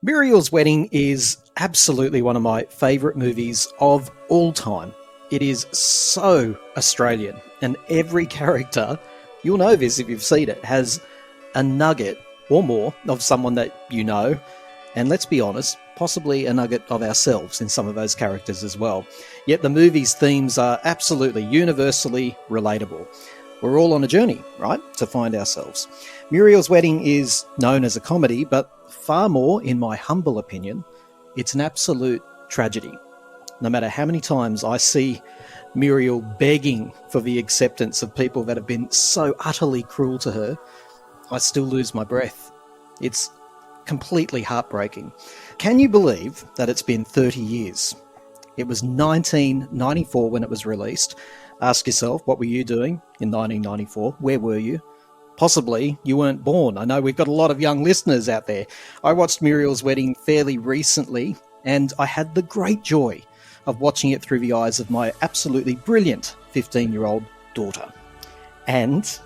Muriel's Wedding is absolutely one of my favourite movies of all time. It is so Australian, and every character, you'll know this if you've seen it, has a nugget or more of someone that you know, and let's be honest, possibly a nugget of ourselves in some of those characters as well. Yet the movie's themes are absolutely universally relatable. We're all on a journey, right, to find ourselves. Muriel's Wedding is known as a comedy, but far more, in my humble opinion, it's an absolute tragedy. No matter how many times I see Muriel begging for the acceptance of people that have been so utterly cruel to her, I still lose my breath. It's completely heartbreaking. Can you believe that it's been 30 years? It was 1994 when it was released. Ask yourself, what were you doing in 1994? Where were you? Possibly you weren't born. I know we've got a lot of young listeners out there. I watched Muriel's Wedding fairly recently, and I had the great joy of watching it through the eyes of my absolutely brilliant 15-year-old daughter. And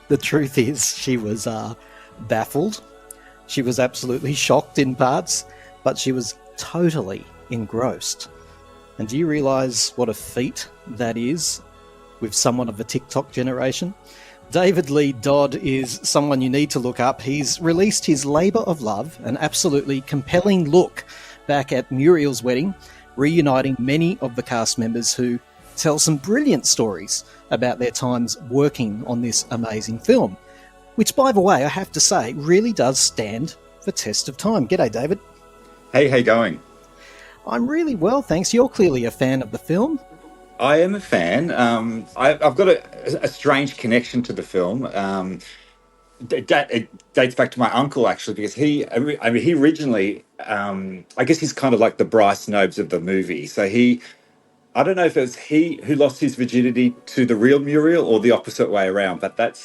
the truth is, she was baffled. She was absolutely shocked in parts, but she was totally engrossed. And do you realise what a feat that is with someone of the TikTok generation? David Lee Dodd is someone you need to look up. He's released his labour of love, an absolutely compelling look back at Muriel's Wedding, reuniting many of the cast members who tell some brilliant stories about their times working on this amazing film, which, by the way, I have to say, really does stand the test of time. G'day, David. Hey, how you going? I'm really well, thanks. You're clearly a fan of the film. I am a fan. I've got a strange connection to the film. It dates back to my uncle, actually, because he originally, I guess he's kind of like the Bryce Nobes of the movie. I don't know if it was he who lost his virginity to the real Muriel or the opposite way around, but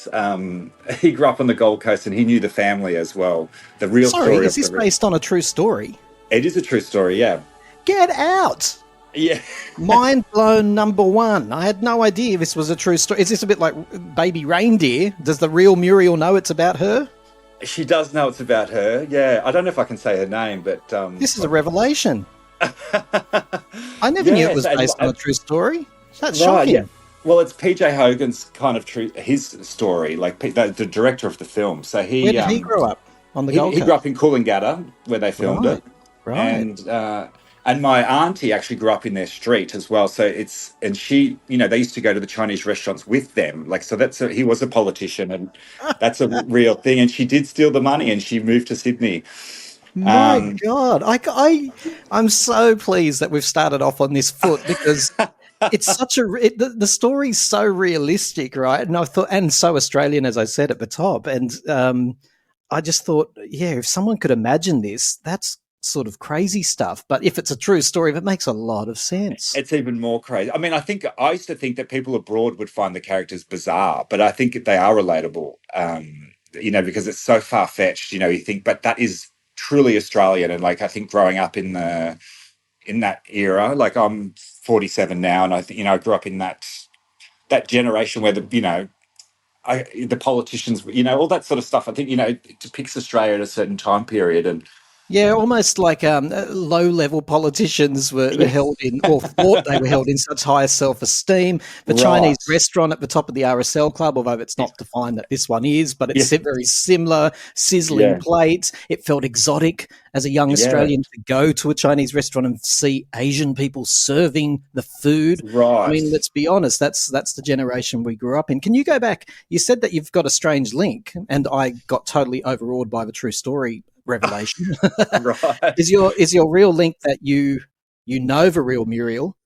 he grew up on the Gold Coast and he knew the family as well. The real Sorry, story is of this based on a true story? It is a true story, yeah. Get out! Yeah. Mind blown number one. I had no idea this was a true story. Is this a bit like Baby Reindeer? Does the real Muriel know it's about her? She does know it's about her. Yeah, I don't know if I can say her name, but this is a revelation. I never knew it was based on a true story. That's shocking. Yeah. Well, it's PJ Hogan's kind of his story, like the director of the film. So where did he grow up? On the Gold Coast? He grew up in Coolangatta, where they filmed it. Right. And my auntie actually grew up in their street as well. So she, they used to go to the Chinese restaurants with them. He was a politician, and that's a real thing. And she did steal the money, and she moved to Sydney. My God, I'm so pleased that we've started off on this foot, because it's such the story's so realistic, right? And I thought, and so Australian, as I said at the top. And I just thought, yeah, if someone could imagine this, that's sort of crazy stuff. But if it's a true story, that makes a lot of sense. It's even more crazy. I mean, I used to think that people abroad would find the characters bizarre, but I think they are relatable. Because it's so far fetched. You think, but that is truly Australian. And I think growing up in that era, I'm 47 now, and I think I grew up in that generation where the politicians, all that sort of stuff. I think it depicts Australia at a certain time period. And yeah, almost like low-level politicians were held in, or thought they were held in, such high self-esteem. The Chinese restaurant at the top of the RSL Club, although it's not defined that this one is, but it's very similar, sizzling plates. It felt exotic as a young Australian to go to a Chinese restaurant and see Asian people serving the food. Right. I mean, let's be honest, that's the generation we grew up in. Can you go back? You said that you've got a strange link, and I got totally overawed by the true story revelation. Right. Is your real link that you know the real Muriel?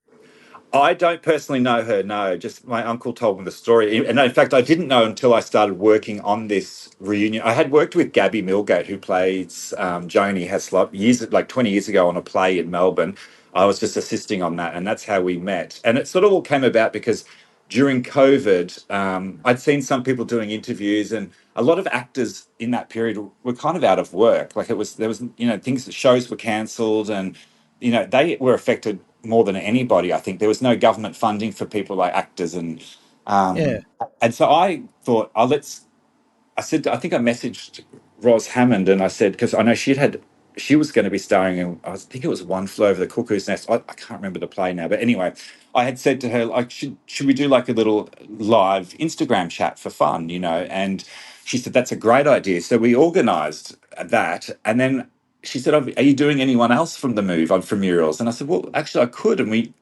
I don't personally know her, no. Just my uncle told me the story. And in fact, I didn't know until I started working on this reunion. I had worked with Gabby Milgate, who plays Joni Heslop, 20 years ago on a play in Melbourne. I was just assisting on that, and that's how we met. And it sort of all came about because during COVID, I'd seen some people doing interviews, and a lot of actors in that period were kind of out of work. There was shows were cancelled, and they were affected more than anybody. I think there was no government funding for people like actors, and so I thought, I think I messaged Ros Hammond, and I said, because I know she'd had she was going to be starring in, think it was One Flew Over the Cuckoo's Nest. I can't remember the play now, but anyway, I had said to her, like, should we do like a little live Instagram chat for fun, And she said that's a great idea. So we organised that, and then she said, "Are you doing anyone else from the move? I'm from Muriel's," and I said, "Well, actually, I could," and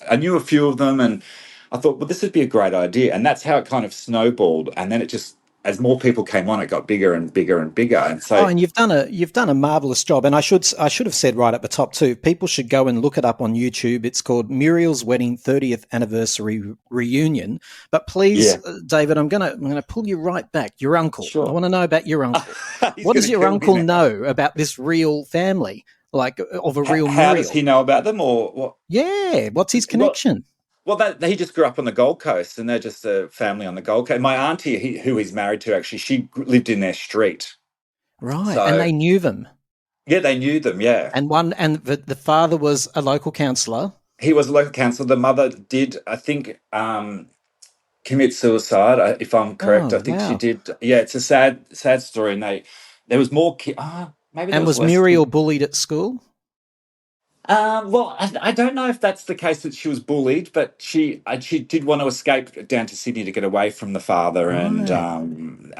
I knew a few of them, and I thought, well, this would be a great idea, and that's how it kind of snowballed, and then it just. As more people came on, it got bigger and bigger and bigger, and Oh, so and you've done a marvelous job. And I should have said right at the top too. People should go and look it up on YouTube. It's called Muriel's Wedding 30th Anniversary Reunion. But please, yeah, David, I'm gonna pull you right back. Your uncle. I sure. want to know about your uncle. He's What going does to your kill me uncle now. know about this real family, like of a real How does he Muriel? know about them, or what? Yeah, what's his Well, connection? well, he just grew up on the Gold Coast, and they're just a family on the Gold Coast. My auntie, who he's married to, actually, she lived in their street. Right, and So they knew them. yeah, they knew them. Yeah, And the father was a local councillor. he was a local councillor. The mother did, I think, commit suicide. If I'm correct, Oh I think she wow! did. Yeah, it's a sad, sad story, and there was more. Maybe there And was was less. Muriel bullied at school? Well, I don't know if that's the case that she was bullied, but she did want to escape down to Sydney to get away from the father, Right, right. and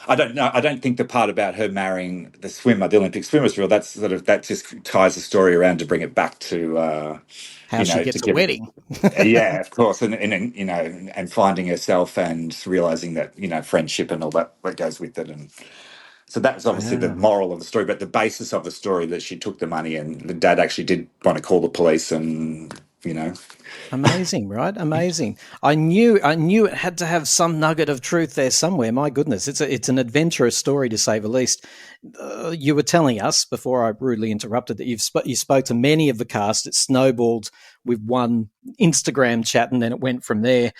I don't know. I don't think the part about her marrying the swimmer, the Olympic swimmer's real. That just ties the story around to bring it back to How she to gets a give it. wedding. Yeah, of course, and and finding herself and realizing that friendship and all that goes with it, and so that was obviously the Wow. moral of the story, but the basis of the story that she took the money and the dad actually did want to call the police and you know. Amazing, right? Amazing. I knew it had to have some nugget of truth there somewhere. My goodness, it's an adventurous story to say the least. You were telling us before I rudely interrupted that you spoke to many of the cast. It snowballed with one Instagram chat, and then it went from there.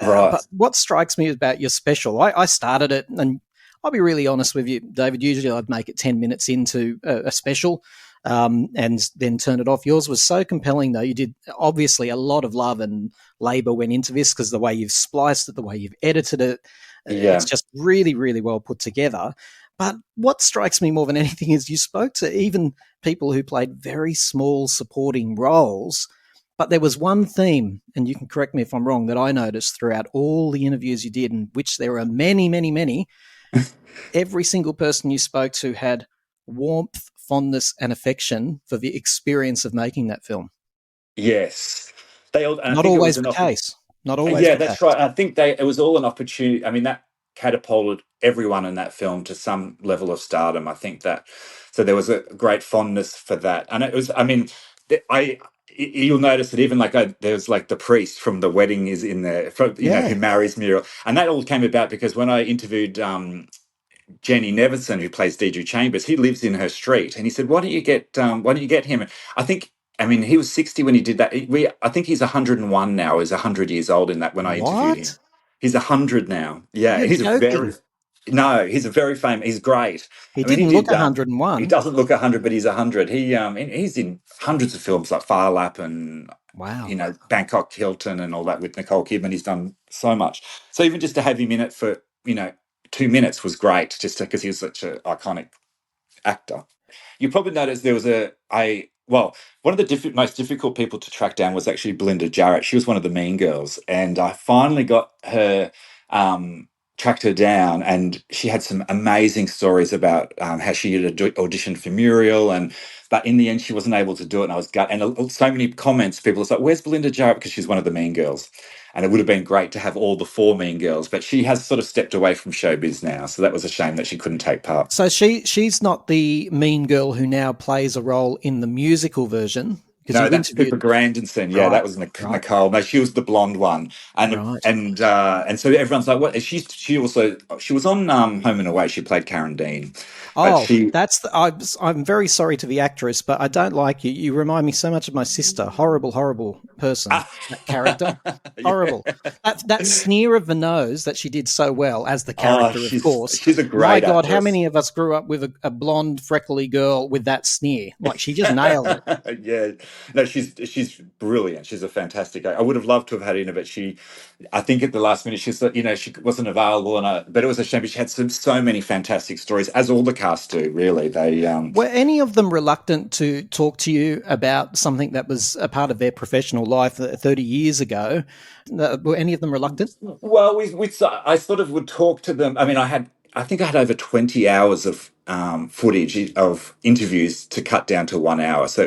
Right. But what strikes me about your special, I started it, and I'll be really honest with you, David. Usually, I'd make it 10 minutes into a special, and then turn it off. Yours was so compelling, though. You did obviously a lot of love and labor went into this because the way you've spliced it, the way you've edited it, it's Yeah. just really, really well put together. But what strikes me more than anything is you spoke to even people who played very small supporting roles. But there was one theme, and you can correct me if I'm wrong, that I noticed throughout all the interviews you did, in which there are many, many, many. Every single person you spoke to had warmth, fondness, and affection for the experience of making that film. Yes. They all, and I Not think it was always an the opportunity. case. Not always Yeah, the that's case. right. I think it was all an opportunity. I mean, that catapulted everyone in that film to some level of stardom. I think that, so there was a great fondness for that. And it was, I mean, you'll notice that even like there's like the priest from the wedding is in there, who Yeah. marries Muriel. And that all came about because when I interviewed Jenny Neverson, who plays Deidre Chambers, he lives in her street, and he said, why don't you get him?" I think, I mean, he was 60 when he did that. I think he's 101 now. He's 100 years old in that when I interviewed him. What? He's 100 now. Yeah, You're he's a very joking. no, he's a very famous. He's great. He I mean, he didn't look did. He 101. doesn't look 100, but he's 100. He's in hundreds of films like Fire Lap and Wow. Bangkok Hilton and all that with Nicole Kidman. He's done so much. So even just to have him in it for 2 minutes was great, just because he was such an iconic actor. You probably noticed there was one of the most difficult people to track down was actually Belinda Jarrett. She was one of the Mean Girls, and I finally got her, tracked her down, and she had some amazing stories about how she had auditioned for Muriel, but in the end she wasn't able to do it, and I was gut. And so many comments, people was like, "Where's Belinda Jarrett?" Because she's one of the Mean Girls, and it would have been great to have all the four Mean Girls, but she has sort of stepped away from showbiz now, so that was a shame that she couldn't take part. So she's not the mean girl who now plays a role in the musical version because No, you that's Pippa interviewed. Grandinson. Yeah, Right, that was right, Nicole. No, she was the blonde one, and right. and so everyone's like, "What?" She was on Home and Away. She played Karen Dean, but Oh, she I'm very sorry to the actress, but I don't like you. You remind me so much of my sister. Horrible, horrible person. That character, yeah. horrible. That sneer of the nose that she did so well as the Oh, character, of course. she's a My great God, how actress. many of us grew up with a blonde, freckly girl with that sneer? Like she just nailed it. Yeah, No, she's brilliant. She's a fantastic. I would have loved to have had her in it, but I think at the last minute, she wasn't available, but it was a shame. But she had so many fantastic stories, as all the cast do. Really, Were any of them reluctant to talk to you about something that was a part of their professional life 30 years ago? Were any of them reluctant? well, I sort of would talk to them. I mean, I think I had over 20 hours of footage of interviews to cut down to 1 hour. So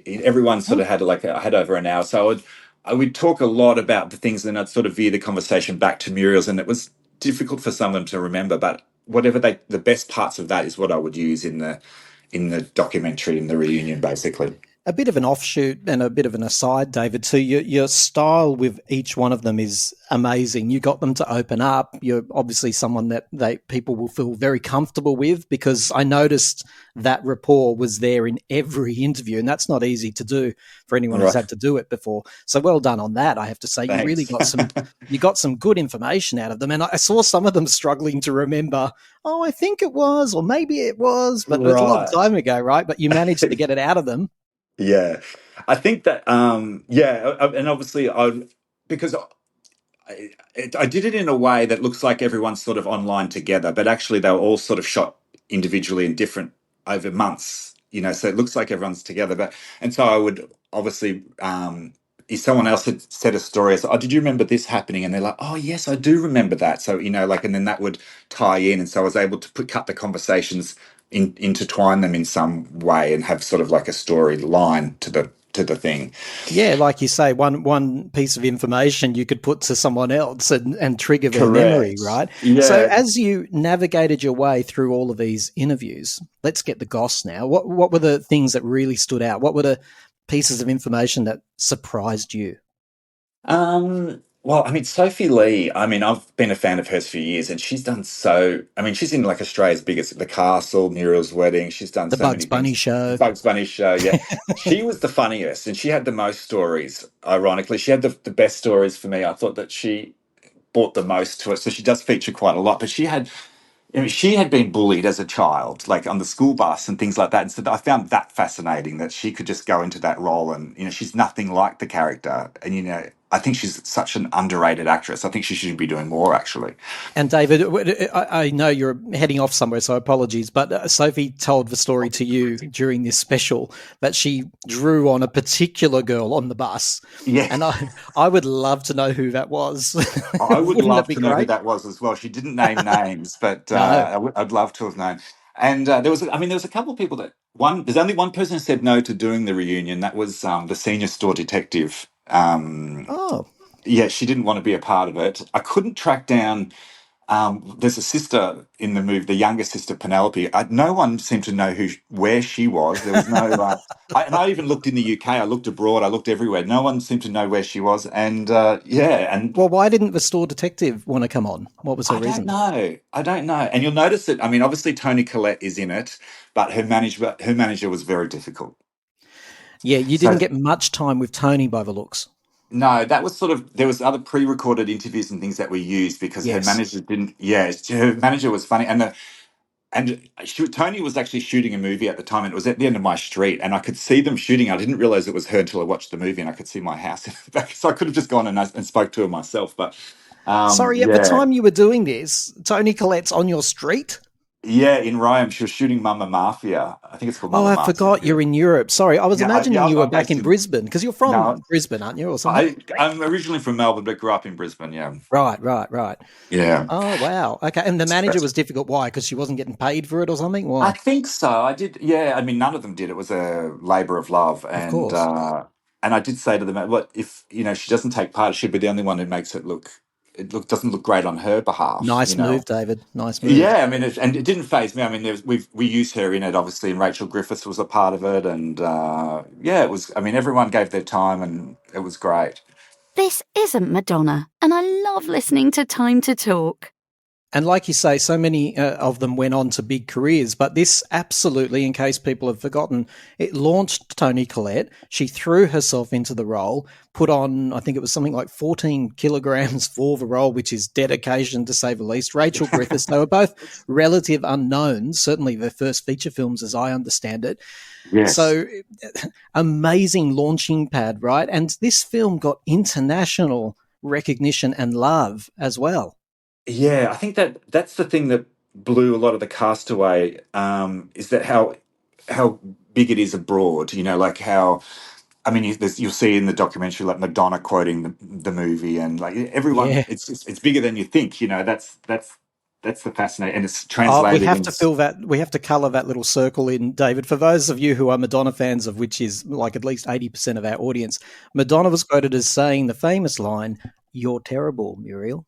everyone sort of had I had over an hour. So I would talk a lot about the things, and I'd sort of veer the conversation back to Muriel's, and it was difficult for someone to remember. But the best parts of that is what I would use in the documentary, in the reunion, basically. A bit of an offshoot and a bit of an aside, David, too. Your style with each one of them is amazing. You got them to open up. You're obviously someone that people will feel very comfortable with, because I noticed that rapport was there in every interview, and that's not easy to do for anyone who's Right. had to do it before. So well done on that, I have to say. You really Thanks. got some good information out of them, and I saw some of them struggling to remember. Oh, I think it was, or maybe it was, but it's a long Right. time ago, right? But you managed to get it out of them. Yeah, I think that and obviously because I did it in a way that looks like everyone's sort of online together, but actually they were all sort of shot individually and different over months, so it looks like everyone's together. But and so I would obviously, if someone else had said a story, I said, "Oh, did you remember this happening?" And they're like, "Oh, yes, I do remember that." So and then that would tie in, and so I was able to cut the conversations, intertwine them in some way, and have sort of like a storyline to the thing. Yeah, like you say, one piece of information you could put to someone else and trigger their memory, Correct. right? So Yeah. as you navigated your way through all of these interviews, let's get the goss now. What were the things that really stood out? What were the pieces of information that surprised you? Well, I mean, Sophie Lee, I mean, I've been a fan of hers for years, and she's done I mean, she's in like Australia's biggest, The Castle, Muriel's Wedding. She's done The so Bugs many Bunny things. show. Bugs Bunny show, yeah. She was the funniest, and she had the most stories, ironically. She had the best stories for me. I thought that she brought the most to it. So she does feature quite a lot, but she had been bullied as a child, like on the school bus and things like that. And so I found that fascinating, that she could just go into that role, and she's nothing like the character. And I think she's such an underrated actress. I think she should be doing more, actually. And David, I know you're heading off somewhere, so apologies, but Sophie told the story to you during this special that she drew on a particular girl on the bus, Yeah, and I would love to know who that was. I would Wouldn't it love be to know who great? that was as well. She didn't name names, but No. I'd love to have known. And there was a couple of people there's only one person who said no to doing the reunion. That was the senior store detective. Oh, Yeah, she didn't want to be a part of it. I couldn't track down. There's a sister in the movie, the younger sister Penelope. No one seemed to know where she was. There was no, and I even looked in the UK. I looked abroad. I looked everywhere. No one seemed to know where she was. And and well, why didn't the store detective want to come on? What was her I don't reason? know. I don't know. And you'll notice that. I mean, obviously Tony Collette is in it, but her manager was very difficult. Yeah, you didn't So get much time with Tony by the looks. no, that was sort of, there was other pre-recorded interviews and things that we used because her Yes. manager didn't. Yeah, her manager was funny, and Tony was actually shooting a movie at the time, and it was at the end of my street, and I could see them shooting. I didn't realize it was her until I watched the movie, and I could see my house in the back. So I could have just gone and spoke to her myself. But Sorry, at the yeah, time you were doing this, Tony Collette's on your street? yeah, in Rome, she was shooting Mama Mafia. I think it's called Oh, Mama I Mafia. forgot you're in Europe. Sorry, I was Yeah, imagining you were I'm back based in in. Brisbane, because you're No, from Brisbane, aren't you, or something? I'm originally from Melbourne, but grew up in Brisbane. Yeah, Right, right, right. yeah. Oh, wow. Okay, and the manager was difficult. Why? Because she wasn't getting paid for it or something? I Why? think so. I did. Yeah. I mean, none of them did. It was a labour of love, Of course. and I did say to them, "What if she doesn't take part? She'd be the only one who makes it look. Doesn't look great on her behalf. Nice move, David. Nice move. Yeah. I mean, and it didn't phase me. I mean, we used her in it, obviously, and Rachel Griffiths was a part of it, and yeah, it was. I mean, everyone gave their time, and it was great. This isn't Madonna, and I love listening to Time to Talk. And like you say, so many of them went on to big careers. But this absolutely, in case people have forgotten, it launched Toni Collette. She threw herself into the role, put on, I think it was something like 14 kilograms for the role, which is dedication to say the least. Rachel Griffiths, they were both relative unknowns, certainly their first feature films, as I understand it. Yes. So amazing launching pad, right? And this film got international recognition and love as well. Yeah, I think that's the thing that blew a lot of the cast away, is that how big it is abroad. You know, like how I mean, you'll see in the documentary like Madonna quoting the movie, and like everyone, Yeah. it's bigger than you think. You know, that's the fascinating, and it's We translated have in. to fill that. We have to colour that little circle in, David. For those of you who are Madonna fans, of which is like at least 80% of our audience, Madonna was quoted as saying the famous line, "You're terrible, Muriel."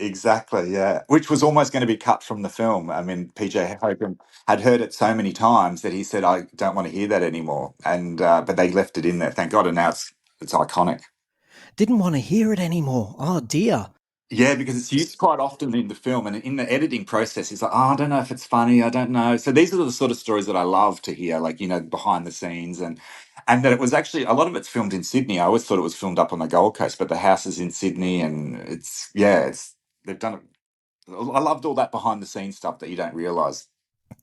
Exactly, yeah. Which was almost going to be cut from the film. I mean, PJ Hogan had heard it so many times that he said, "I don't want to hear that anymore." And but they left it in there, thank God, and now it's iconic. Didn't want to hear it anymore. Oh dear. Yeah, because it's used quite often in the film, and in the editing process, he's like, "Oh, I don't know if it's funny. I don't know." So these are the sort of stories that I love to hear, like behind the scenes, and that it was actually a lot of it's filmed in Sydney. I always thought it was filmed up on the Gold Coast, but the house is in Sydney, and it's they've done it. I loved all that behind the scenes stuff that you don't realize.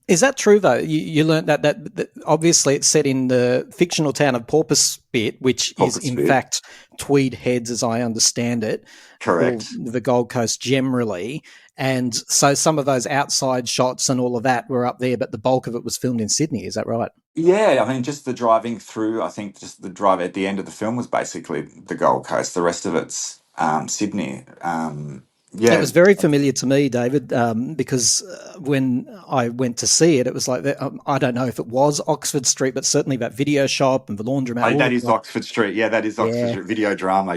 Is that true though? You learnt that obviously it's set in the fictional town of Porpoise Spit, which is Corporate in Spirit, fact Tweed Heads, as I understand it, or correct. the Gold Coast generally. And so some of those outside shots and all of that were up there, but the bulk of it was filmed in Sydney. Is that right? Yeah, I mean, just the driving through. I think just the drive at the end of the film was basically the Gold Coast. The rest of it's Sydney. It Yeah, was very familiar to me, David, because when I went to see it, it was like I don't know if it was Oxford Street, but certainly that video shop and the laundromat, all That of is that. Oxford Street. Yeah, that is Oxford Yeah, Street. Video drama.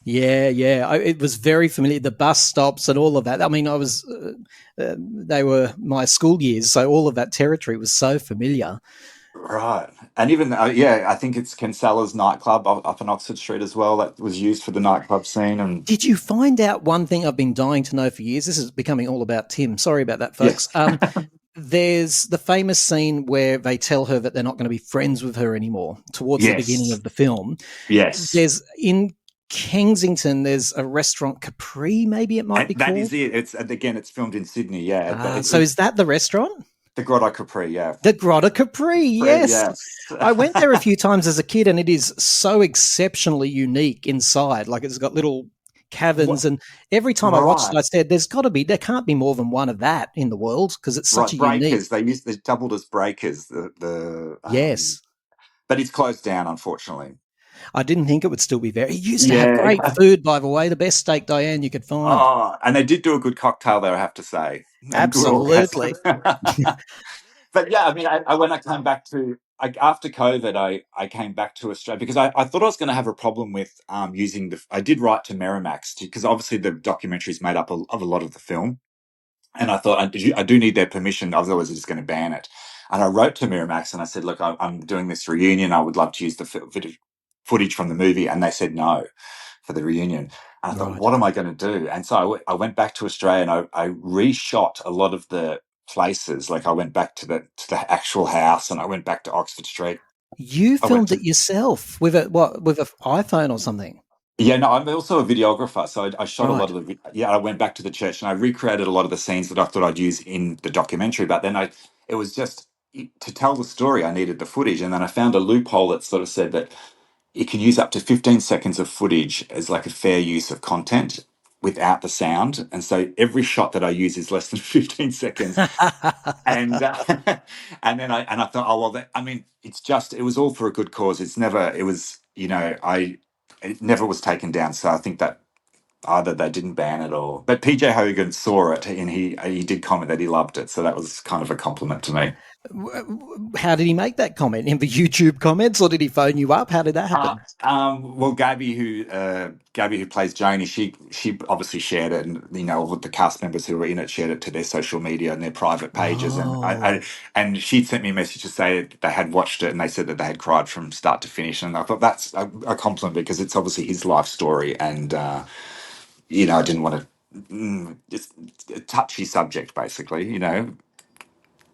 Yeah, yeah. It was very familiar. The bus stops and all of that. I mean, they were my school years, so all of that territory was so familiar. right. And even yeah, I think it's Kinsella's nightclub up in Oxford Street as well. That was used for the nightclub scene. And Did you find out one thing I've been dying to know for years? This is becoming all about Tim. Sorry about that, yeah, folks. There's the famous scene where they tell her that they're not going to be friends with her anymore towards the beginning yes, of the film. yes. There's in Kensington, there's a restaurant Capri, maybe it might And be that is called. it. It's again, it's filmed in Sydney. Yeah, but So is that the restaurant? the Grotto Capri. Yeah, The Grotta Capri, Capri. yes. Yes. I went there a few times as a kid and it is so exceptionally unique inside. Like it's got little caverns What? and every time I watched Right. it, I said, there can't be more than one of that in the world because it's such Right, a unique. breakers. They doubled as breakers. Yes. But it's closed down, unfortunately. I didn't think it would still be there. It used to have great Yeah. food, by the way, the best steak Diane you could find. Oh, and they did do a good cocktail there, I have to say, and good orgasm. Absolutely. But yeah, I mean, when I came back after COVID, I came back to Australia because I thought I was going to have a problem with using the. I did write to Merrimax because obviously the documentary is made up of a lot of the film. And I thought, I do need their permission, otherwise they're just going to ban it. And I wrote to Miramax and I said, look, I'm doing this reunion. I would love to use the footage from the movie. And they said no for the reunion. And I thought, Right. what am I going to do? And so I went back to Australia and I reshot a lot of the places. Like I went back to the actual house and I went back to Oxford Street. You I went filmed it to yourself with with an iPhone or something. Yeah, no, I'm also a videographer, so I shot a lot Right. of yeah, I went back to the church and I recreated a lot of the scenes that I thought I'd use in the documentary. But then it was just to tell the story, I needed the footage, and then I found a loophole that sort of said that you can use up to 15 seconds of footage as like a fair use of content without the sound, and so every shot that I use is less than 15 seconds, and and then I thought, oh well, I mean, it was all for a good cause. It was it never was taken down. So I think that either they didn't ban it or, but PJ Hogan saw it and he did comment that he loved it. So that was kind of a compliment to me. How did he make that comment? In the YouTube comments, or did he phone you up? How did that happen? Well, Gabby who plays Janie, she obviously shared it, and all of the cast members who were in it shared it to their social media and their private pages, and Oh, and she'd sent me a message to say that they had watched it and they said that they had cried from start to finish, and I thought that's a compliment because it's obviously his life story, and I didn't want to. just a touchy subject, basically.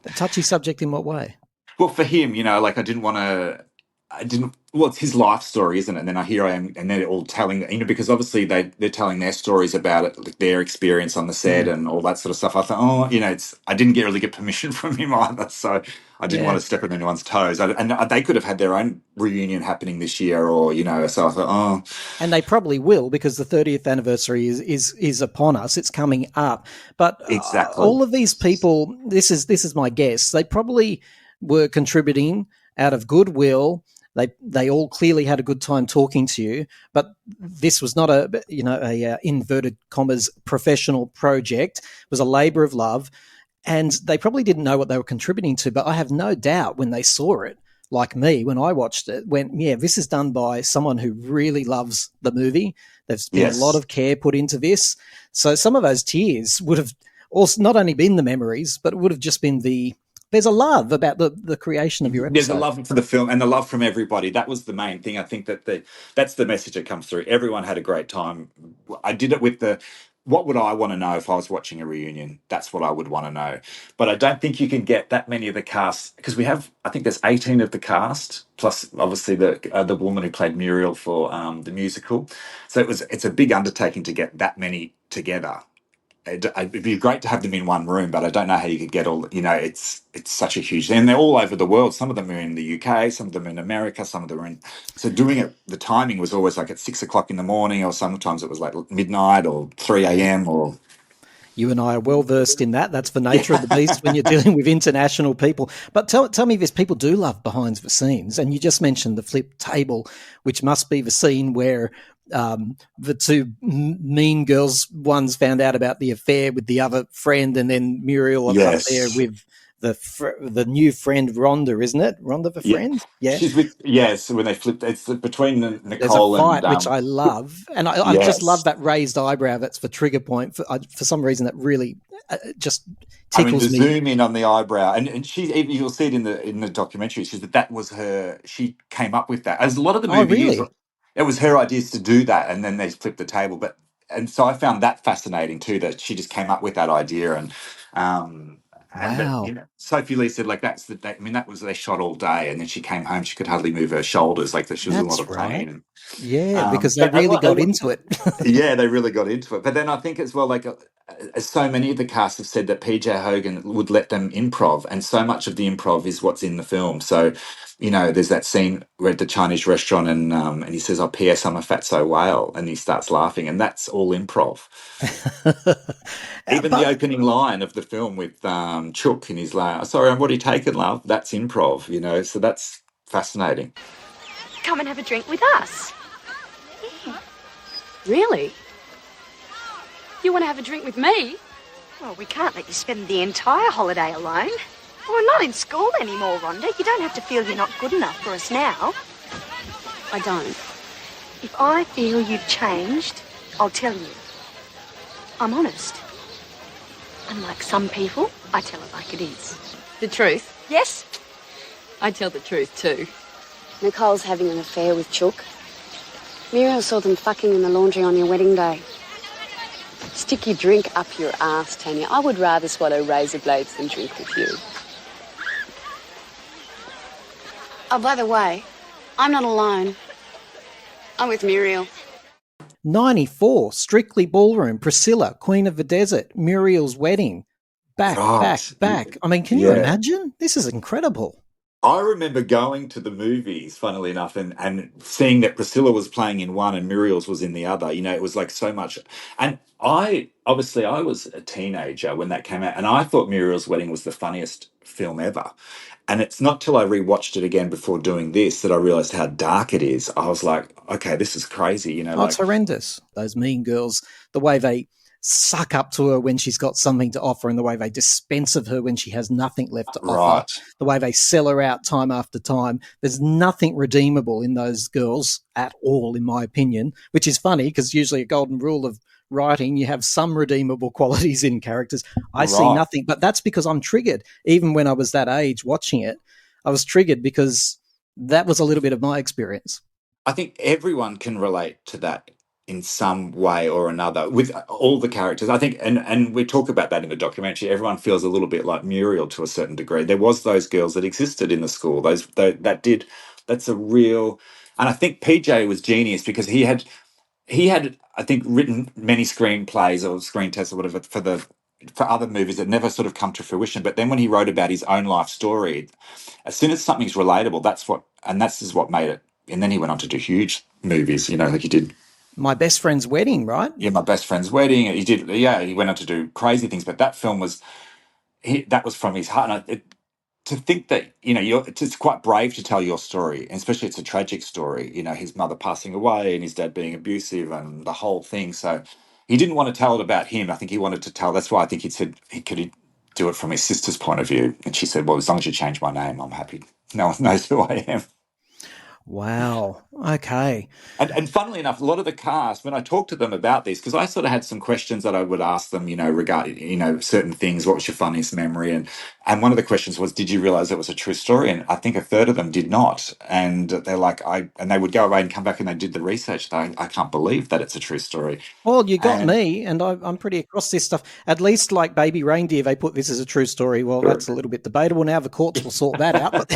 A touchy subject in what way? Well, for him, like I didn't want to. I didn't. Well, it's his life story, isn't it? And then here I am, and they're all telling, because obviously they're telling their stories about it, like their experience on the set Mm, and all that sort of stuff. I thought, oh, it's. I didn't really get permission from him either, so I didn't want yeah. to step on anyone's toes. And they could have had their own reunion happening this year, or So I thought, oh, And they probably will because the 30th anniversary is upon us. It's coming up. But exactly. all of these people, this is my guess. They probably were contributing out of goodwill. They all clearly had a good time talking to you, but this was not a inverted commas professional project. It was a labor of love, and they probably didn't know what they were contributing to. But I have no doubt when they saw it, like me, when I watched it, went, yeah, this is done by someone who really loves the movie. There's been a lot Yes. of care put into this. So some of those tears would have also not only been the memories, but it would have just been there's a love about the creation of your There's a episode. love for the film and the love from everybody. That was the main thing. I think that's the message that comes through. Everyone had a great time. I did it with the what would I want to know if I was watching a reunion? That's what I would want to know. But I don't think you can get that many of the cast because I think there's 18 of the cast plus obviously the woman who played Muriel for the musical. So it's a big undertaking to get that many together. It'd be great to have them in one room, but I don't know how you could get all. It's such a huge, and they're all over the world. Some of them are in the UK, some of them are in America, some of them are in. So doing it, the timing was always like at 6 o'clock in the morning, or sometimes it was like midnight or 3 a.m. or You and I are well versed in that. That's the nature of the yeah, beast when you're dealing with international people. But tell me this: people do love behind the scenes, and you just mentioned the flip table, which must be the scene where the two mean girls ones found out about the affair with the other friend, and then Muriel up there yes, with the new friend Rhonda, isn't it? Rhonda, the yeah. friend, yeah. She's with yes. When they flipped, it's between There's a Nicole and fight which I love, and I just love yes. that raised eyebrow. That's the trigger point for some reason. That really just I mean, the tickles me. zoom in on the eyebrow, and she, you'll see it in the documentary. She said that was her. She came up with that. As a lot of the Oh, movie is, really? it was her ideas to do that, and then they flipped the table. And so I found that fascinating too. That she just came up with that idea, um, but Wow, Sophie Lee said like that's the. I mean, that was they shot all day, and then she came home. She could hardly move her shoulders, like that she was in a lot that's of right. pain. Yeah, because they But really got into it. yeah, they really got into it. But then I think as well, like so many of the cast have said that PJ Hogan would let them improv, and so much of the improv is what's in the film. So, there's that scene where at the Chinese restaurant, and he says, "Oh, P.S. I'm a fatso whale," and he starts laughing, and that's all improv. Even the But opening line of the film with Chook in his like, "Sorry, I'm what you taking, love." That's improv, So that's fascinating. Come and have a drink with us. Really? You want to have a drink with me? Well, we can't let you spend the entire holiday alone. We're not in school anymore, Rhonda. You don't have to feel you're not good enough for us now. I don't. If I feel you've changed, I'll tell you. I'm honest. Unlike some people, I tell it like it is. The truth? Yes? I tell the truth too. Nicole's having an affair with Chook. Muriel saw them fucking in the laundry on your wedding day. Stick your drink up your ass, Tanya. I would rather swallow razor blades than drink with you. Oh, by the way, I'm not alone. I'm with Muriel. 94, Strictly Ballroom, Priscilla, Queen of the Desert, Muriel's Wedding. Back, back, Right. back. I mean, can you Yeah. imagine? This is incredible. I remember going to the movies, funnily enough, and seeing that Priscilla was playing in one and Muriel's was in the other. It was like so much. And I was a teenager when that came out, and I thought Muriel's Wedding was the funniest film ever. And it's not till I rewatched it again before doing this that I realized how dark it is. I was like, okay, this is crazy. Oh, it's Like, horrendous. Those mean girls, the way they suck up to her when she's got something to offer and the way they dispense of her when she has nothing left to offer, right, the way they sell her out time after time. There's nothing redeemable in those girls at all, in my opinion, which is funny because usually a golden rule of writing, you have some redeemable qualities in characters. I see right. nothing, but that's because I'm triggered. Even when I was that age watching it, I was triggered because that was a little bit of my experience. I think everyone can relate to that in some way or another with all the characters. I think, and we talk about that in the documentary. Everyone feels a little bit like Muriel to a certain degree. There was those girls that existed in the school. That did. That's a real. And I think PJ was genius because he had I think written many screenplays or screen tests or whatever for other movies that never sort of come to fruition. But then when he wrote about his own life story, as soon as something's relatable, this is what made it. And then he went on to do huge movies, like he did. My Best Friend's Wedding, right? Yeah, My Best Friend's Wedding. He did. Yeah, he went on to do crazy things. But that film that was from his heart. And to think that it's quite brave to tell your story, and especially it's a tragic story. His mother passing away and his dad being abusive and the whole thing. So he didn't want to tell it about him. I think he wanted to tell. That's why I think he said he could do it from his sister's point of view. And she said, "Well, as long as you change my name, I'm happy. No one knows who I am." Wow. Okay. And funnily enough, a lot of the cast, when I talked to them about this, because I sort of had some questions that I would ask them, regarding, certain things. What was your funniest memory? And one of the questions was, did you realize it was a true story? And I think a third of them did not. And they're like, and they would go away and come back and they did the research. I can't believe that it's a true story. Well, you got And me, and I'm pretty across this stuff. At least, like Baby Reindeer, they put this as a true story. Well, that's a little bit debatable now. The courts will sort that out. But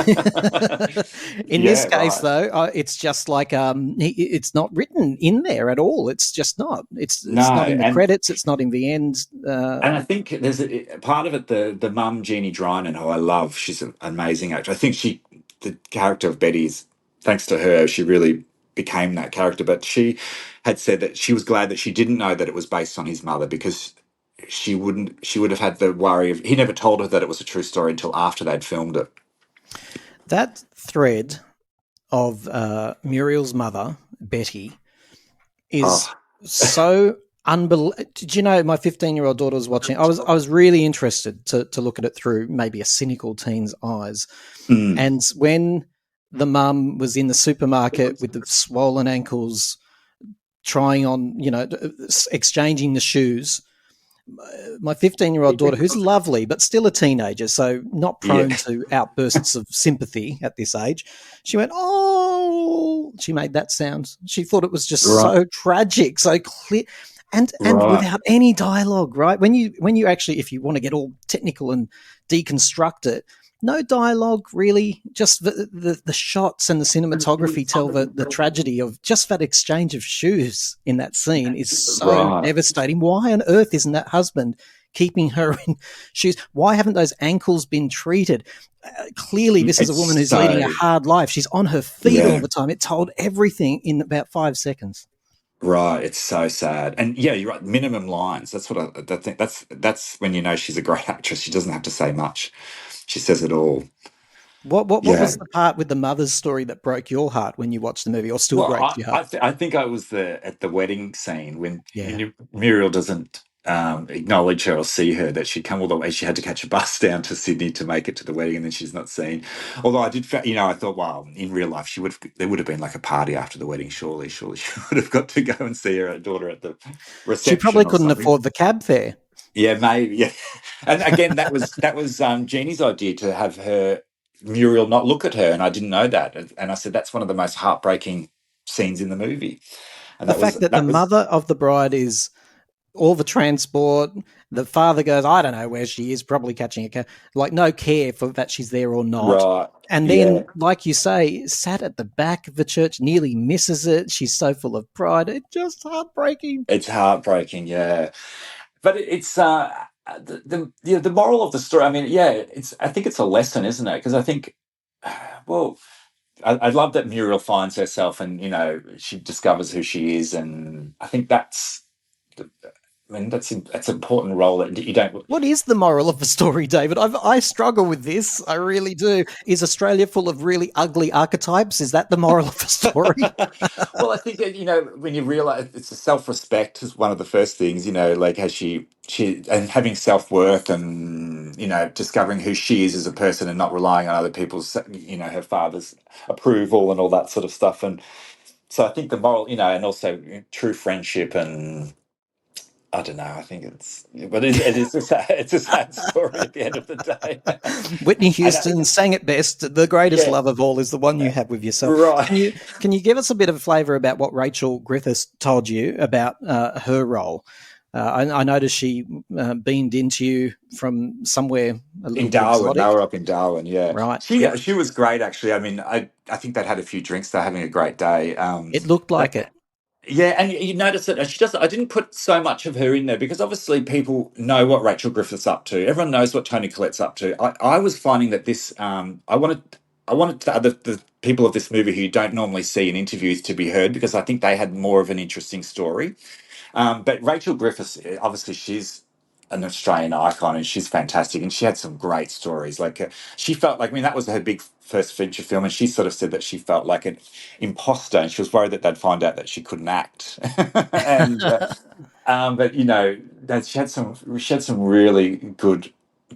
in this case, right. though, it's just like it's not written in there at all. It's just not. It's No, not in the credits. It's not in the end. And I think there's a part of it. The mum Jeannie Drynan, who I love, she's an amazing actor. I think the character of Betty's, thanks to her, she really became that character. But she had said that she was glad that she didn't know that it was based on his mother because she would have had the worry of he never told her that it was a true story until after they'd filmed it. That thread of Muriel's mother, Betty, is so unbelievable. Did you know my 15-year-old daughter was watching? I was really interested to look at it through maybe a cynical teen's eyes. And when the mum was in the supermarket with the swollen ankles, trying on, exchanging the shoes, my 15-year-old daughter, who's lovely but still a teenager, so not prone to outbursts of sympathy at this age, she went, "Oh!" She made that sound. She thought it was just so tragic, so clear, and without any dialogue. Right? When you actually, if you want to get all technical and deconstruct it, no dialogue really. Just the shots and the cinematography tell the tragedy of just that exchange of shoes in that scene is so devastating. Why on earth isn't that husband keeping her in shoes? Why haven't those ankles been treated? Clearly, this is a woman who's leading a hard life. She's on her feet all the time. It told everything in about 5 seconds. Right, it's so sad, and yeah, you're right. Minimum lines. That's what I think. That's when you know she's a great actress. She doesn't have to say much. She says it all. What was the part with the mother's story that broke your heart when you watched the movie, or still breaks your heart? I think I was at the wedding scene when Muriel doesn't acknowledge her or see her, that she'd come all the way. She had to catch a bus down to Sydney to make it to the wedding, and then she's not seen. Although I did, I thought, wow, in real life, there would have been like a party after the wedding. Surely she would have got to go and see her daughter at the reception. She probably couldn't afford the cab fare. Yeah, maybe. Yeah, and again, that was Jeannie's idea to have Muriel not look at her, and I didn't know that. And I said that's one of the most heartbreaking scenes in the movie. And the fact that the mother of the bride is all the transport, the father goes, I don't know where she is, probably catching a cab, like no care for that she's there or not. Right. And then, like you say, sat at the back of the church, nearly misses it. She's so full of pride. It's just heartbreaking. It's heartbreaking, yeah. But it's the moral of the story. I mean, I think it's a lesson, isn't it? Because I think, well, I love that Muriel finds herself, and she discovers who she is, and I think that's an important role that you don't. What is the moral of the story, David? I struggle with this. I really do. Is Australia full of really ugly archetypes? Is that the moral of the story? Well, I think that, when you realize it's a self-respect is one of the first things, like how she and having self-worth and, discovering who she is as a person and not relying on other people's, her father's approval and all that sort of stuff. And so I think the moral, and also true friendship and I don't know. I think but it is it's a sad story at the end of the day. Whitney And Houston sang it best. The greatest yeah, love of all is the one you have with yourself. right. Can you give us a bit of flavour about what Rachel Griffiths told you about her role? I noticed she beamed into you from somewhere a little In bit Darwin, they exotic. were up in Darwin. Yeah, Right. she Yep. she was great actually. I mean, I think they'd had a few drinks. They're having a great day. It looked like it. Yeah, and you notice that she does. I didn't put so much of her in there because obviously people know what Rachel Griffith's up to. Everyone knows what Tony Collette's up to. I was finding that this. I wanted the people of this movie who you don't normally see in interviews to be heard because I think they had more of an interesting story. But Rachel Griffiths, obviously, she's an Australian icon and she's fantastic. And she had some great stories. Like she felt like, I mean, that was her big first feature film. And she sort of said that she felt like an imposter and she was worried that they'd find out that she couldn't act. and, but you know, she had some really good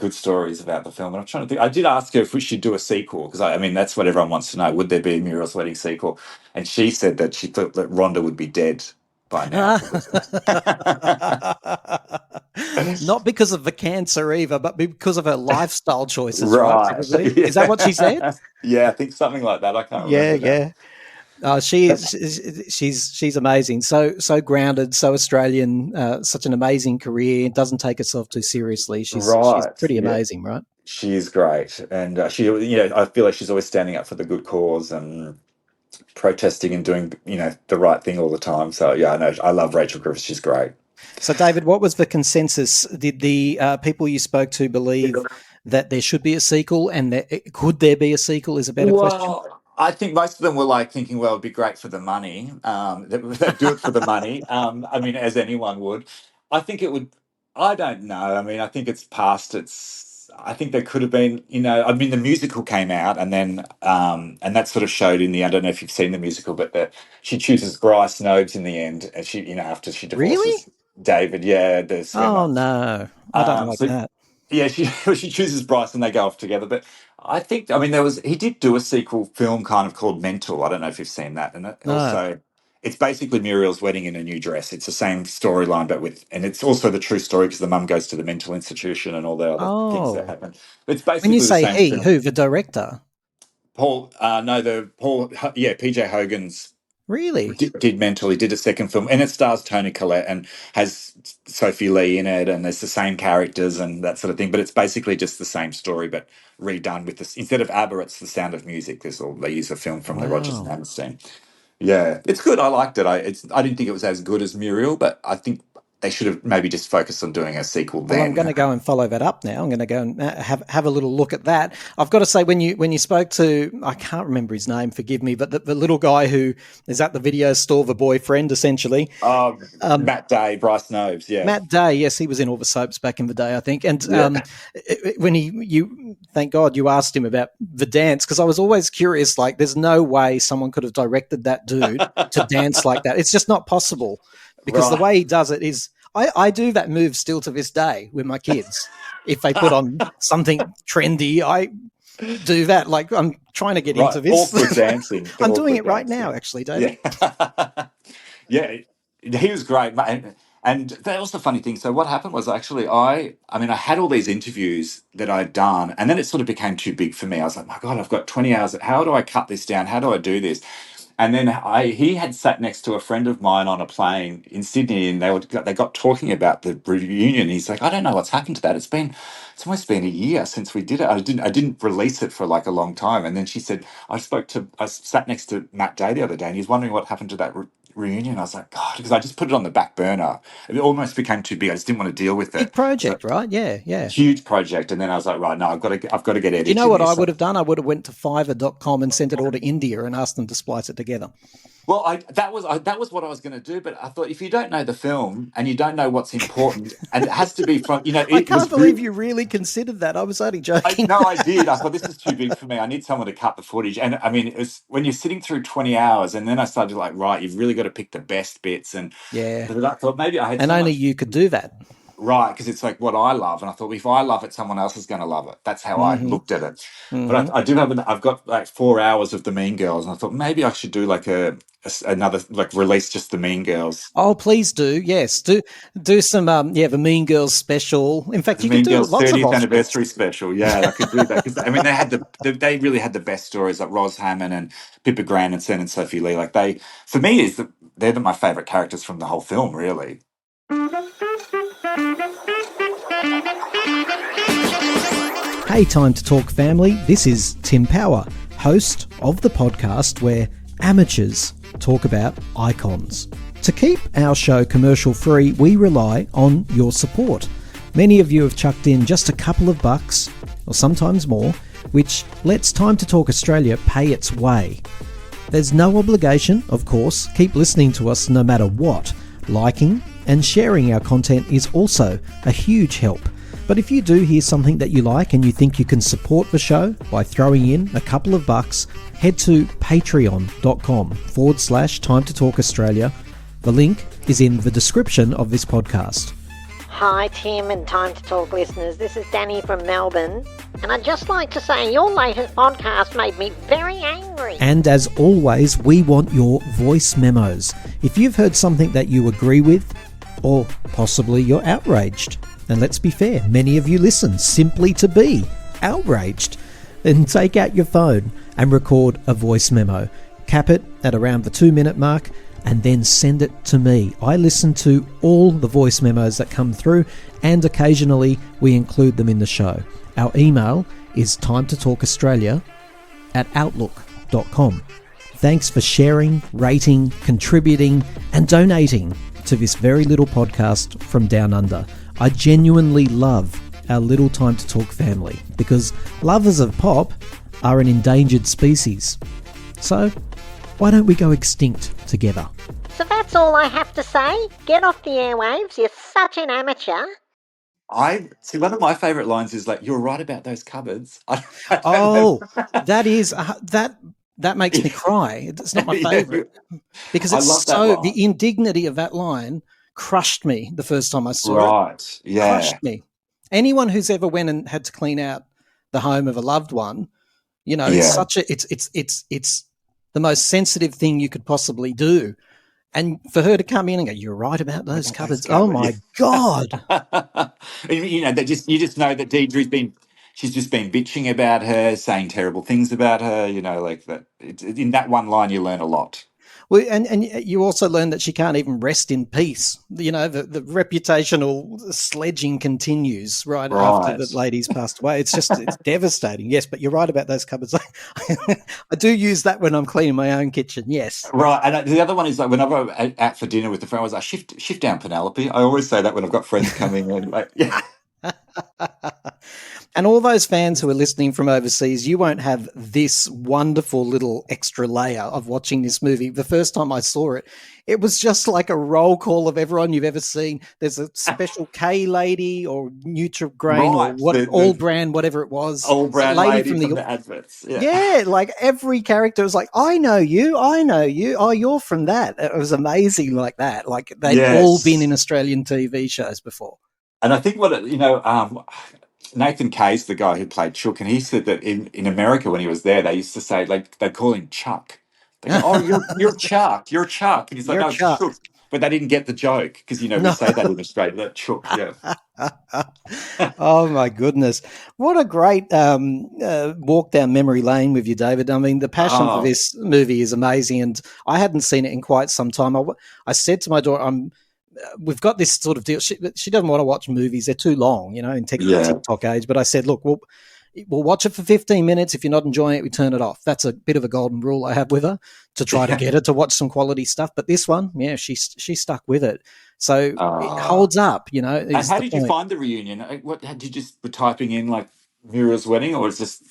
stories about the film. And I'm trying to think. I did ask her if we should do a sequel because I mean that's what everyone wants to know. Would there be a Muriel's Wedding sequel? And she said that she thought that Rhonda would be dead by now. Not because of the cancer either, but because of her lifestyle choices, right? Right. Probably. Is that what she said? Yeah. Yeah, I think something like that. I can't Yeah, remember now. yeah. She's amazing. So grounded, so Australian. Such an amazing career. Doesn't take herself too seriously. She's Right. pretty Yeah. amazing, right? She is great. And I feel like she's always standing up for the good cause and protesting and doing, the right thing all the time. So yeah, I know I love Rachel Griffiths. She's great. So, David, what was the consensus? Did the people you spoke to believe that there should be a sequel, and could there be a sequel? Is a better question. Well, I think most of them were like thinking, well, it'd be great for the money. They'd do it for the money. I mean, as anyone would. I think it would. I don't know. I mean, I think it's past its. I think there could have been, I mean, the musical came out and then, and that sort of showed in the, I don't know if you've seen the musical, but she chooses Bryce Nobes in the end. And she, after she Really? divorces David, yeah, the Oh swimmer. no, I don't like So that. yeah, she she chooses Bryce and they go off together. But I mean, he did do a sequel film kind of called Mental. I don't know if you've seen that. And it No. also, it's basically Muriel's wedding in a new dress. It's the same storyline, and it's also the true story because the mum goes to the mental institution and all the other things that Oh, happen. But it's when you basically the say same he, film. who the director? Yeah, PJ Hogan's Really? did Mental. He did a second film, and it stars Tony Collette and has Sophie Lee in it, and there's the same characters and that sort of thing. But it's basically just the same story, but redone with this. Instead of ABBA, it's The Sound of Music. They use a film from the Rodgers and Wow. Hammerstein. Yeah, it's good. I liked it. I didn't think it was as good as Muriel, but I think they should have maybe just focused on doing a sequel Well, I'm going then. to go and follow that up now. I'm going to go and have a little look at that. I've got to say, when you spoke to, I can't remember his name, forgive me, but the little guy who is at the video store, the boyfriend, essentially. Matt Day, Bryce Nobes, yeah. Matt Day, yes, he was in all the soaps back in the day, I think. And Yeah. when you thank God you asked him about the dance, because I was always curious. Like, there's no way someone could have directed that dude to dance like that. It's just not possible because the Right. way he does it is. I do that move still to this day with my kids. If they put on something trendy, I do that. Like, I'm trying to get Right, into this. awkward dancing. The I'm doing awkward it right dancing. now, actually, David. Yeah. Yeah, he was great. And that was the funny thing. So what happened was actually I mean, I had all these interviews that I'd done, and then it sort of became too big for me. I was like, my God, I've got 20 hours. How do I cut this down? How do I do this? And then he had sat next to a friend of mine on a plane in Sydney, and they got talking about the reunion. He's like, I don't know what's happened to that. It's almost been a year since we did it. I didn't release it for like a long time. And then she said, I sat next to Matt Day the other day, and he's wondering what happened to that reunion. I was like, God, because I just put it on the back burner. It almost became too big. I just didn't want to deal with Big it. So project, right? Yeah, yeah. huge project. And then I was like, right, no, I've got to get Do you know editing what I this. would have done? I would have went to Fiverr.com and sent it all to India and asked them to splice it together. Well, that was what I was going to do, but I thought if you don't know the film and you don't know what's important, and it has to be from, I it can't was believe you really considered that. I was only joking. no, I did. I thought this is too big for me. I need someone to cut the footage, and I mean, it was when you're sitting through 20 hours, and then I started like, right, you've really got to pick the best bits, and Yeah. but I thought maybe I had And so only much. you could do that. Right, because it's like what I love, and I thought if I love it, someone else is going to love it. That's how I Mm-hmm. looked at it. But Mm-hmm. I do have I've got like 4 hours of the Mean Girls, and I thought maybe I should do like another like release just the Mean Girls, Oh, please do. Yes, do some. The Mean Girls special. In fact, the you could Mean do Girls lots of 30th offshoots. anniversary special. Yeah, I could do that because I mean they really had the best stories like Ros Hammond and Pippa Grandison and Sophie Lee. Like they for me they're my favorite characters from the whole film. Really. Hey, Time to Talk family. This is Tim Power, host of the podcast where amateurs talk about icons. To keep our show commercial free, we rely on your support. Many of you have chucked in just a couple of bucks, or sometimes more, which lets Time to Talk Australia pay its way. There's no obligation, of course. Keep listening to us no matter what. Liking and sharing our content is also a huge help. But if you do hear something that you like and you think you can support the show by throwing in a couple of bucks, head to patreon.com/Time to Talk Australia. The link is in the description of this podcast. Hi Tim and Time to Talk listeners, this is Danny from Melbourne, and I'd just like to say your latest podcast made me very angry. And as always, we want your voice memos. If you've heard something that you agree with, or possibly you're outraged, and let's be fair, many of you listen simply to be outraged, then take out your phone and record a voice memo. Cap it at around the 2-minute mark and then send it to me. I listen to all the voice memos that come through and occasionally we include them in the show. Our email is timetotalkaustralia@outlook.com. Thanks for sharing, rating, contributing and donating to this very little podcast from Down Under. I genuinely love our little Time to Talk family because lovers of pop are an endangered species. So why don't we go extinct together? So that's all I have to say. Get off the airwaves, you're such an amateur. I see. One of my favourite lines is like, "You're right about those cupboards." I don't Oh, know. that is that makes me cry. It's not my Yeah, favourite because I it's love that so line. the indignity of that line crushed me the first time I saw it. Right. Crushed Yeah. me. Anyone who's ever went and had to clean out the home of a loved one, you know, it's Yeah. such a it's the most sensitive thing you could possibly do. And for her to come in and go, "You're right about those About those cupboards." Oh cupboards. my God. You know, you just know that she's just been bitching about her, saying terrible things about her. You know, like that. In that one line, you learn a lot. Well, and you also learn that she can't even rest in peace. You know, the reputational sledging continues right after Right. the lady's passed away. It's devastating. Yes, but you're right about those cupboards. I do use that when I'm cleaning my own kitchen. Yes. Right, and the other one is like whenever I'm out for dinner with a friend, I was like, shift down, Penelope. I always say that when I've got friends coming in, like, yeah. And all those fans who are listening from overseas, you won't have this wonderful little extra layer of watching this movie. The first time I saw it, it was just like a roll call of everyone you've ever seen. There's a special K lady or Nutrigrain or Right, what the all brand, whatever it was. old brown lady from the adverts. Yeah. Yeah, like every character was like, I know you. Oh, you're from that. It was amazing like that. Like they'd all been Yes. in Australian TV shows before. And I think Nathan Kay's the guy who played Chook, and he said that in America when he was there, they used to say like they call him Chuck. They go, "Oh, you're Chuck, you're Chuck," and he's like, You're "No, it's Chuck. Chook." But they didn't get the joke because we No. say that in Australia, that Chook, yeah. Oh my goodness. What a great walk down memory lane with you, David. I mean, the passion for Oh, this movie is amazing, and I hadn't seen it in quite some time. I said to my daughter, we've got this sort of deal. She doesn't want to watch movies. They're too long, you know, in yeah. TikTok age. But I said, look, we'll watch it for 15 minutes. If you're not enjoying it, we turn it off. That's a bit of a golden rule I have with her to try to get her to watch some quality stuff. But this one, yeah, she stuck with it. So it holds up, you know. And how did you find the reunion? What had you just were typing in like Muriel's wedding, or was this?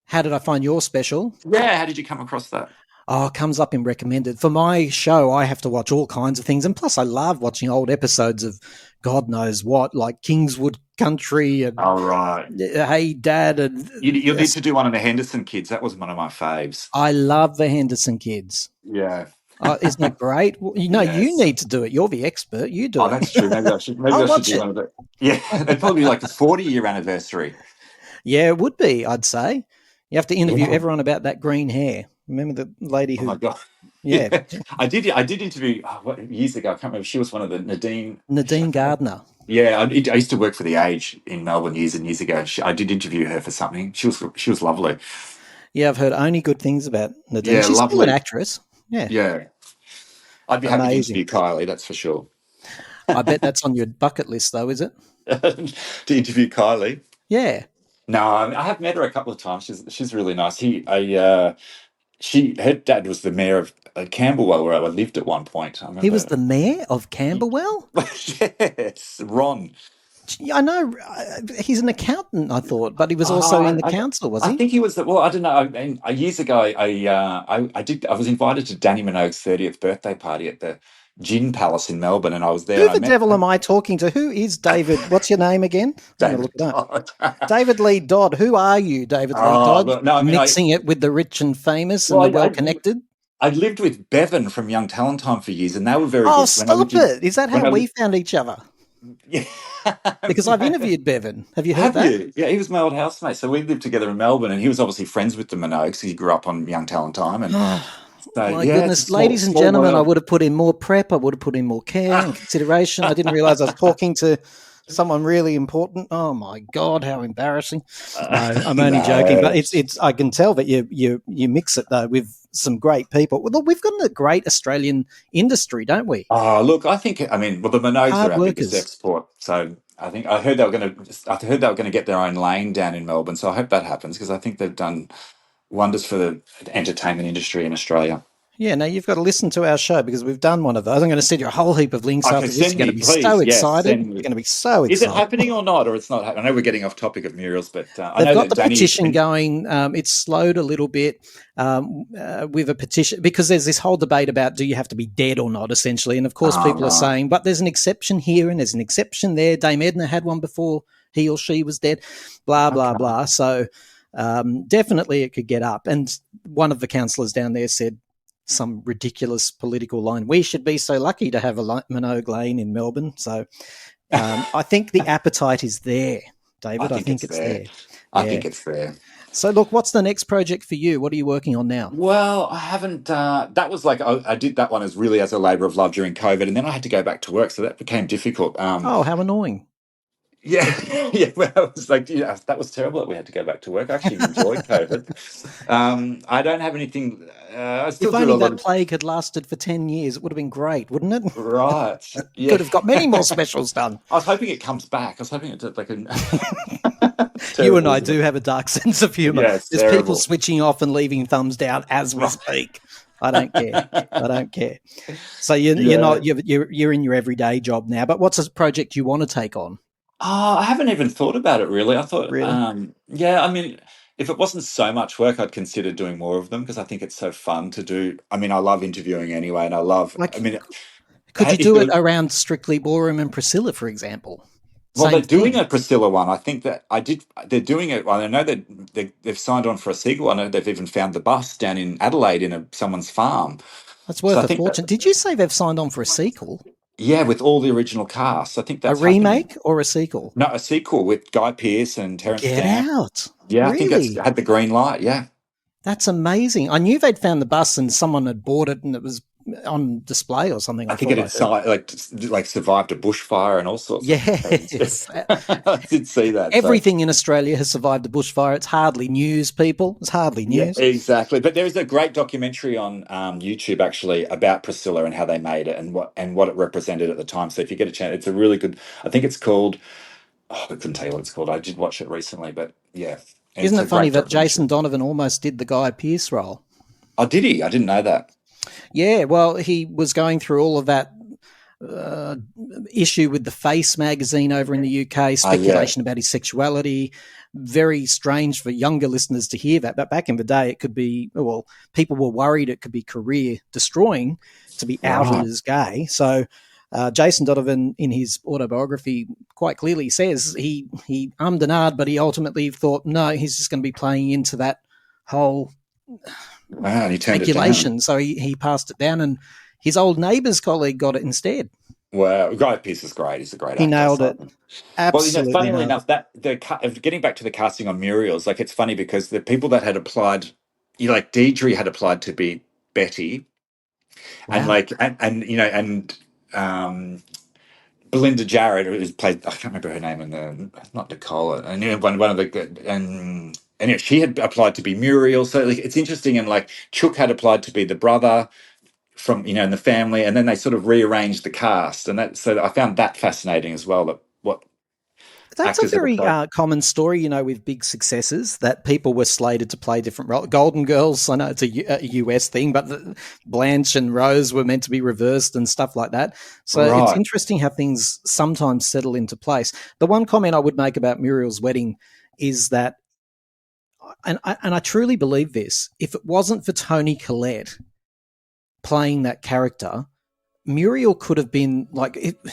How did I find your special? Yeah, how did you come across that? Oh, it comes up in recommended. For my show, I have to watch all kinds of things. And plus, I love watching old episodes of God knows what, like Kingswood Country and Oh, right. Hey Dad. And You'll need to do one on the Henderson kids. That was one of my faves. I love the Henderson kids. Yeah. Isn't it great? Well, you Yes. need to do it. You're the expert. You do Oh, it. that's true. Maybe I should. Maybe I'll I should watch do it. one of the. Yeah, it'd probably be like the 40-year anniversary. Yeah, it would be, I'd say. You have to interview Yeah. everyone about that green hair. Remember the lady Oh my who, god. yeah, Yeah, I did interview years ago. I can't remember. She was one of the Nadine. Nadine Gardner. Yeah, I used to work for the Age in Melbourne years and years ago. I did interview her for something. She was lovely. Yeah, I've heard only good things about Nadine. Yeah, She's still an lovely. actress. Yeah, Yeah, I'd be happy to amazing. interview Kylie. That's for sure. I bet that's on your bucket list, though, is it? To interview Kylie. Yeah. No, I have met her a couple of times. She's really nice. Her dad was the mayor of Camberwell, where I lived at one point. I He was remember. the mayor of Camberwell? Yes, Ron. I know. He's an accountant, I thought, but he was also in Oh, the council, was I he? think he was. Well, I don't know. Years ago, I was invited to Danny Minogue's 30th birthday party at the Gin Palace in Melbourne, and I was there. Who And I the met devil am I talking to? Who is David? What's your name again? I'm going to look David it up. Todd. David Lee Dodd. Who are you, David Lee Oh, Dodd? look, no, I mean, Mixing it with the rich and famous and well, the well-connected? I lived with Bevan from Young Talent Time for years, and they were very Oh, good. When I stop lived in, it. Is that when how I we lived, found each other? yeah. Because I've interviewed Bevan. Have you heard Have that? you? Yeah, he was my old housemate. So we lived together in Melbourne, and he was obviously friends with the Minogues. He grew up on Young Talent Time, and so My yeah, it's a goodness, ladies and small gentlemen, I world. would have put in more prep. I would have put in more care and consideration. I didn't realize I was talking to someone really important. Oh my God, how embarrassing! No, I'm only joking, but No. it's. I can tell that you mix it though with some great people. Well, look, we've got a great Australian industry, don't we? Oh, look, I mean, well, the Minogues are Hard our biggest workers. export. So I heard they were going to. I heard they were going to get their own lane down in Melbourne. So I hope that happens because I think they've done wonders for the entertainment industry in Australia. Yeah, now you've got to listen to our show because we've done one of those. I'm going to send you a whole heap of links Okay, after this. send You're going me, to be so please. Yes, excited. send You're me. going to be so Is it excited. happening or not, or it's not happening? I know we're getting off topic of Muriel's, but I They've know got that the Danny's petition been. going. It's slowed a little bit with a petition because there's this whole debate about do you have to be dead or not, essentially. And of course, Oh, people are right. saying, but there's an exception here and there's an exception there. Dame Edna had one before he or she was dead, blah, blah, Okay. blah. So definitely it could get up. And one of the councillors down there said, some ridiculous political line. We should be so lucky to have a Minogue Lane in Melbourne. So I think the appetite is there, David. I think it's it's there. there. I Yeah. think it's there. So look, what's the next project for you? What are you working on now? Well, I haven't. That was like I did that one as really as a labour of love during COVID, and then I had to go back to work, so that became difficult. Oh, how annoying. Yeah, yeah. Well, it was like, that was terrible that we had to go back to work. I actually enjoyed COVID. I don't have anything. I still If do a only lot that of. plague had lasted for 10 years, it would have been great, wouldn't it? Right. Yeah. Could have got many more specials done. I was hoping it comes back. I was hoping it's like a. You Terrible, and I isn't do it? have a dark sense of humour. Yeah, it's There's people terrible. switching off and leaving thumbs down as we speak. I don't care. I don't care. So you're Yeah. not you're in your everyday job now. But what's a project you want to take on? I haven't even thought about it really. I thought, Really? yeah, I mean, if it wasn't so much work, I'd consider doing more of them because I think it's so fun to do. I mean, I love interviewing anyway, and I Like, mean, could you if do there it was, around Strictly Ballroom and Priscilla, for example? well, they're Same doing thing. a Priscilla one. I think that I did. They're doing it. Well, I know that they've signed on for a sequel. I know they've even found the bus down in Adelaide in someone's farm. That's So worth I a think that, fortune. Did you say they've signed on for a sequel? yeah, with all the original cast, I think A that's happening. remake or a sequel? No, a sequel with Guy Pearce and Terence Get Stamp. out. Yeah, I think it's Really? had the green light. Yeah. That's amazing. I knew they'd found the bus and someone had bought it and it was on display or something. I I think it thought I had heard. like survived a bushfire and all sorts of things. Yes. I did see that. So Everything in Australia has survived a bushfire. It's hardly news, people. It's hardly yeah, news. exactly. But there is a great documentary on YouTube actually about Priscilla and how they made it and what it represented at the time. So if you get a chance, it's a really good. I think it's called. Oh, I couldn't tell you what it's called. I did watch it recently, but yeah, Isn't it's a it funny great that documentary. Jason Donovan almost did the Guy Pearce role? Oh, did he? I didn't know that. Yeah, well, he was going through all of that issue with the Face magazine over in the UK, Oh, yeah. speculation about his sexuality. Very strange for younger listeners to hear that. But back in the day, it could be, well, people were worried it could be career destroying to be outed Right. as gay. So Jason Donovan, in his autobiography, quite clearly says he ummed and ahed, but he ultimately thought, no, he's just going to be playing into that whole Wow, and he turned it down. speculation. So he passed it down, and his old neighbour's colleague got it instead. Wow, Guy Pearce is great. He's a great actor. He nailed it. So. Absolutely Funnily nailed enough, that getting back to the casting on Muriel's, like, it's funny because the people that had applied, like Deidre had applied to be Betty, and Wow. like, and Belinda Jarrett, who's played, I can't remember her name in the, not Nicola, and one of the, and anyway, she had applied to be Muriel. So like, it's interesting, and like Chook had applied to be the brother from, in the family, and then they sort of rearranged the cast, and that, so I found that fascinating as well. That what That's a actors had very applied. common story, with big successes, that people were slated to play different roles. Golden Girls, I know it's a US thing, but Blanche and Rose were meant to be reversed and stuff like that. So it's Right. interesting how things sometimes settle into place. The one comment I would make about Muriel's Wedding is that, and I truly believe this, if it wasn't for Toni Collette playing that character, Muriel could have been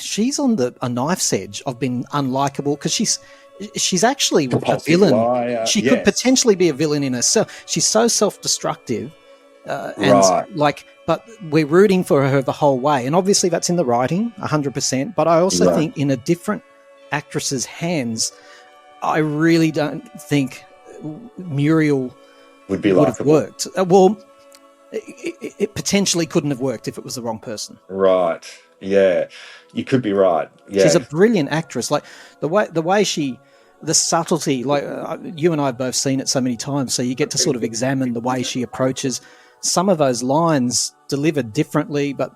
she's on a knife's edge of being unlikable, because she's actually a Compulsive villain. liar, She could yes. potentially be a villain in herself. She's so self-destructive, Right. but we're rooting for her the whole way, and obviously that's in the writing, 100%. But I also Right. think in a different actress's hands, I really don't think Muriel Would be would have likable. worked. It potentially couldn't have worked if it was the wrong person. Right. Yeah. You could be right. Yeah. She's a brilliant actress. Like the way the subtlety. Like you and I have both seen it so many times, so you get to sort of examine the way she approaches some of those lines delivered differently. But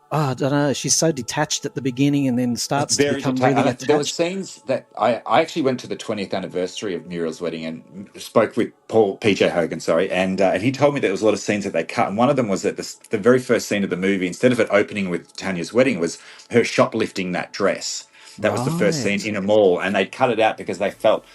I don't know. She's so detached at the beginning, and then starts to become really attached. There were scenes that I actually went to the 20th anniversary of Muriel's Wedding and spoke with PJ Hogan, sorry, and he told me there was a lot of scenes that they cut, and one of them was that the very first scene of the movie, instead of it opening with Tanya's wedding, was her shoplifting that dress. That was the first scene Right. in a mall, and they cut it out because they felt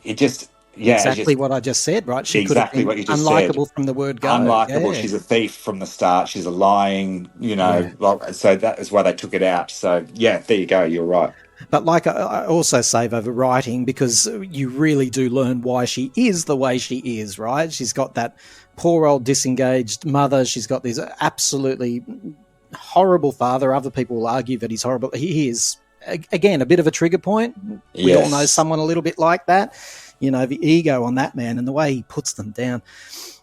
it just, Exactly what I just said, right? She could have exactly been what you just said. unlikable from the word go. Unlikable. Yeah. She's a thief from the start. She's a lying, Yeah. so that is why they took it out. So yeah, there you go. You're right. But like I also save over writing, because you really do learn why she is the way she is, right? She's got that poor old disengaged mother. She's got this absolutely horrible father. Other people will argue that he's horrible. He is, again, a bit of a trigger point. We all know Yes. someone a little bit like that. The ego on that man and the way he puts them down.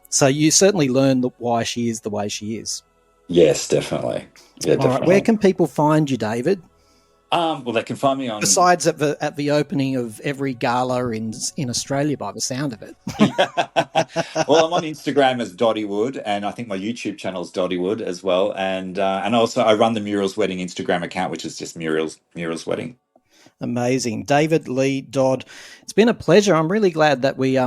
So you certainly learn why she is the way she is. Yes, definitely. Yeah, All right, definitely. where can people find you, David? Well, they can find me on. Besides at the opening of every gala in Australia, by the sound of it. Well, I'm on Instagram as Dottywood, and I think my YouTube channel is Dottywood as well, and also I run the Muriel's Wedding Instagram account, which is just Muriel's Wedding. Amazing. David Lee Dodd. It's been a pleasure. I'm really glad that we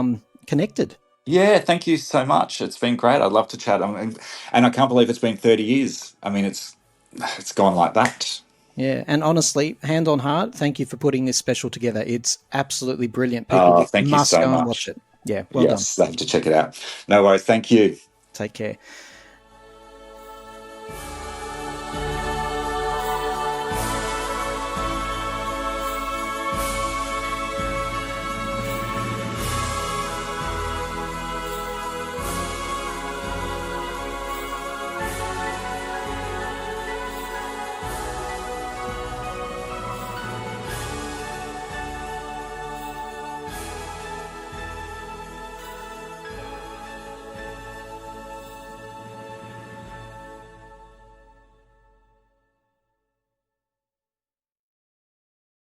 connected. Yeah, thank you so much. It's been great. I'd love to chat, and I can't believe it's been 30 years. I mean, it's gone like that. Yeah, and honestly, hand on heart, thank you for putting this special together. It's absolutely brilliant. People Thank you must so go and much. watch it. Yeah, well Yes, I have to check it out. No worries. Thank you. done. Take care.